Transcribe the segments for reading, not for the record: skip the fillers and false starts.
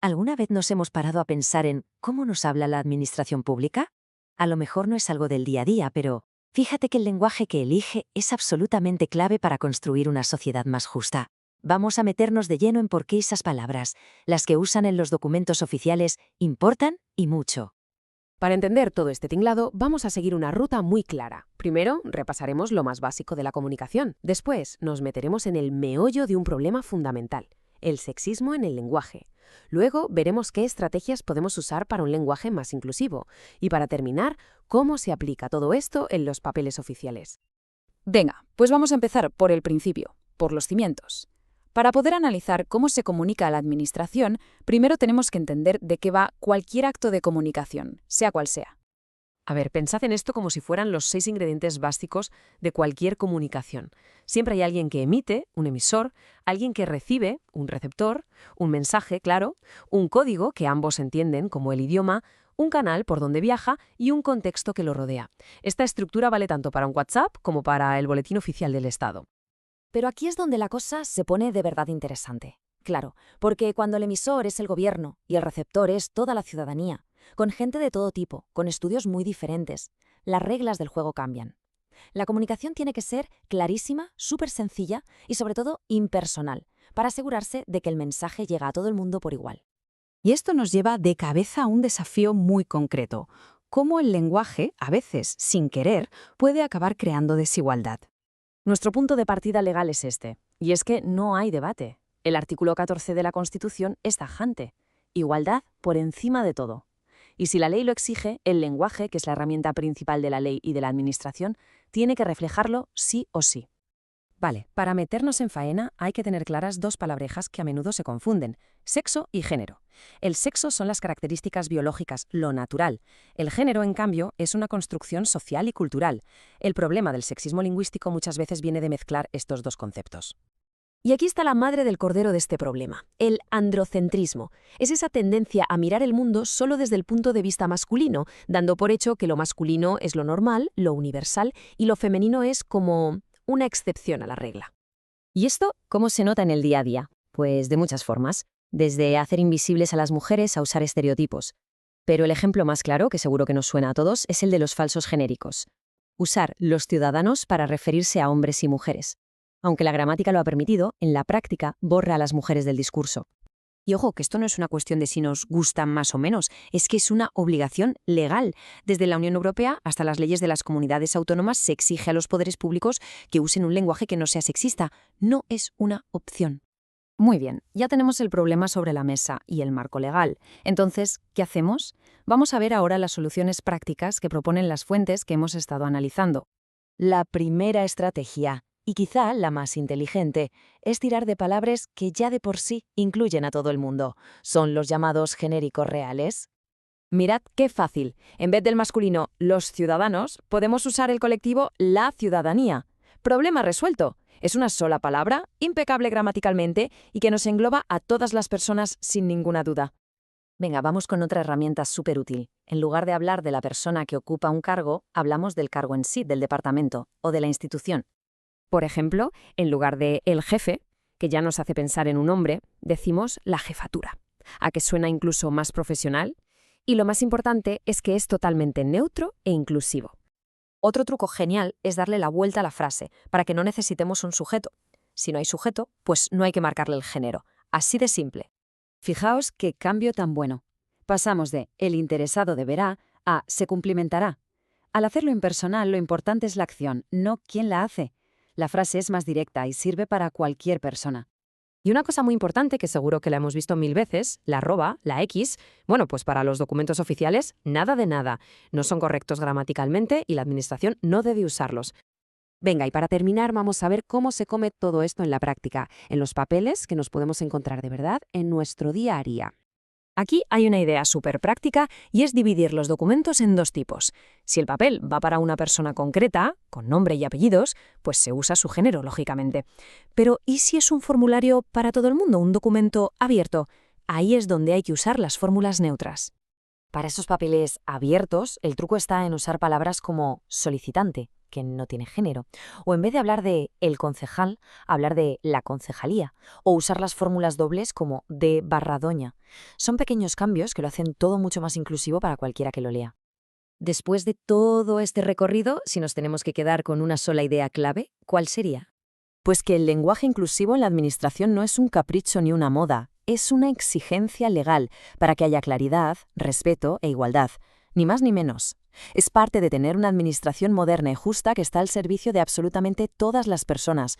¿Alguna vez nos hemos parado a pensar en cómo nos habla la administración pública? A lo mejor no es algo del día a día, pero fíjate que el lenguaje que elige es absolutamente clave para construir una sociedad más justa. Vamos a meternos de lleno en por qué esas palabras, las que usan en los documentos oficiales, importan y mucho. Para entender todo este tinglado, vamos a seguir una ruta muy clara. Primero, repasaremos lo más básico de la comunicación. Después, nos meteremos en el meollo de un problema fundamental, el sexismo en el lenguaje. Luego, veremos qué estrategias podemos usar para un lenguaje más inclusivo. Y para terminar, cómo se aplica todo esto en los papeles oficiales. Venga, pues vamos a empezar por el principio, por los cimientos. Para poder analizar cómo se comunica a la administración, primero tenemos que entender de qué va cualquier acto de comunicación, sea cual sea. A ver, pensad en esto como si fueran los 6 ingredientes básicos de cualquier comunicación. Siempre hay alguien que emite, un emisor, alguien que recibe, un receptor, un mensaje, claro, un código que ambos entienden como el idioma, un canal por donde viaja y un contexto que lo rodea. Esta estructura vale tanto para un WhatsApp como para el Boletín Oficial del Estado. Pero aquí es donde la cosa se pone de verdad interesante. Claro, porque cuando el emisor es el gobierno y el receptor es toda la ciudadanía, con gente de todo tipo, con estudios muy diferentes, las reglas del juego cambian. La comunicación tiene que ser clarísima, súper sencilla y sobre todo impersonal, para asegurarse de que el mensaje llega a todo el mundo por igual. Y esto nos lleva de cabeza a un desafío muy concreto: cómo el lenguaje, a veces sin querer, puede acabar creando desigualdad. Nuestro punto de partida legal es este, y es que no hay debate. El artículo 14 de la Constitución es tajante. Igualdad por encima de todo. Y si la ley lo exige, el lenguaje, que es la herramienta principal de la ley y de la administración, tiene que reflejarlo sí o sí. Vale, para meternos en faena hay que tener claras dos palabrejas que a menudo se confunden: sexo y género. El sexo son las características biológicas, lo natural. El género, en cambio, es una construcción social y cultural. El problema del sexismo lingüístico muchas veces viene de mezclar estos dos conceptos. Y aquí está la madre del cordero de este problema, el androcentrismo. Es esa tendencia a mirar el mundo solo desde el punto de vista masculino, dando por hecho que lo masculino es lo normal, lo universal, y lo femenino es como una excepción a la regla. ¿Y esto cómo se nota en el día a día? Pues de muchas formas, desde hacer invisibles a las mujeres a usar estereotipos. Pero el ejemplo más claro, que seguro que nos suena a todos, es el de los falsos genéricos. Usar los ciudadanos para referirse a hombres y mujeres. Aunque la gramática lo ha permitido, en la práctica borra a las mujeres del discurso. Y ojo, que esto no es una cuestión de si nos gustan más o menos, es que es una obligación legal. Desde la Unión Europea hasta las leyes de las comunidades autónomas se exige a los poderes públicos que usen un lenguaje que no sea sexista. No es una opción. Muy bien, ya tenemos el problema sobre la mesa y el marco legal. Entonces, ¿qué hacemos? Vamos a ver ahora las soluciones prácticas que proponen las fuentes que hemos estado analizando. La primera estrategia, y quizá la más inteligente, es tirar de palabras que ya de por sí incluyen a todo el mundo. Son los llamados genéricos reales. Mirad qué fácil. En vez del masculino los ciudadanos, podemos usar el colectivo la ciudadanía. Problema resuelto. Es una sola palabra, impecable gramaticalmente y que nos engloba a todas las personas sin ninguna duda. Venga, vamos con otra herramienta súper útil. En lugar de hablar de la persona que ocupa un cargo, hablamos del cargo en sí, del departamento o de la institución. Por ejemplo, en lugar de el jefe, que ya nos hace pensar en un hombre, decimos la jefatura, a que suena incluso más profesional. Y lo más importante es que es totalmente neutro e inclusivo. Otro truco genial es darle la vuelta a la frase, para que no necesitemos un sujeto. Si no hay sujeto, pues no hay que marcarle el género. Así de simple. Fijaos qué cambio tan bueno. Pasamos de el interesado deberá a se cumplimentará. Al hacerlo impersonal, lo importante es la acción, no quién la hace. La frase es más directa y sirve para cualquier persona. Y una cosa muy importante, que seguro que la hemos visto 1000 veces, la arroba, la X, bueno, pues para los documentos oficiales, nada de nada. No son correctos gramaticalmente y la administración no debe usarlos. Venga, y para terminar vamos a ver cómo se come todo esto en la práctica, en los papeles que nos podemos encontrar de verdad en nuestro día a día. Aquí hay una idea súper práctica y es dividir los documentos en dos tipos. Si el papel va para una persona concreta, con nombre y apellidos, pues se usa su género, lógicamente. Pero ¿y si es un formulario para todo el mundo, un documento abierto? Ahí es donde hay que usar las fórmulas neutras. Para esos papeles abiertos, el truco está en usar palabras como solicitante, que no tiene género. O en vez de hablar de el concejal, hablar de la concejalía. O usar las fórmulas dobles como de/doña. Son pequeños cambios que lo hacen todo mucho más inclusivo para cualquiera que lo lea. Después de todo este recorrido, si nos tenemos que quedar con una sola idea clave, ¿cuál sería? Pues que el lenguaje inclusivo en la administración no es un capricho ni una moda, es una exigencia legal para que haya claridad, respeto e igualdad, ni más ni menos. Es parte de tener una administración moderna y justa que está al servicio de absolutamente todas las personas.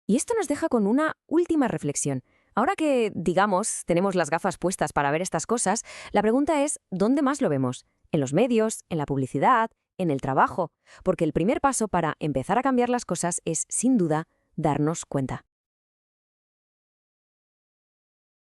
Y esto nos deja con una última reflexión. Ahora que, digamos, tenemos las gafas puestas para ver estas cosas, la pregunta es, ¿dónde más lo vemos? ¿En los medios? ¿En la publicidad? ¿En el trabajo? Porque el primer paso para empezar a cambiar las cosas es, sin duda, darnos cuenta.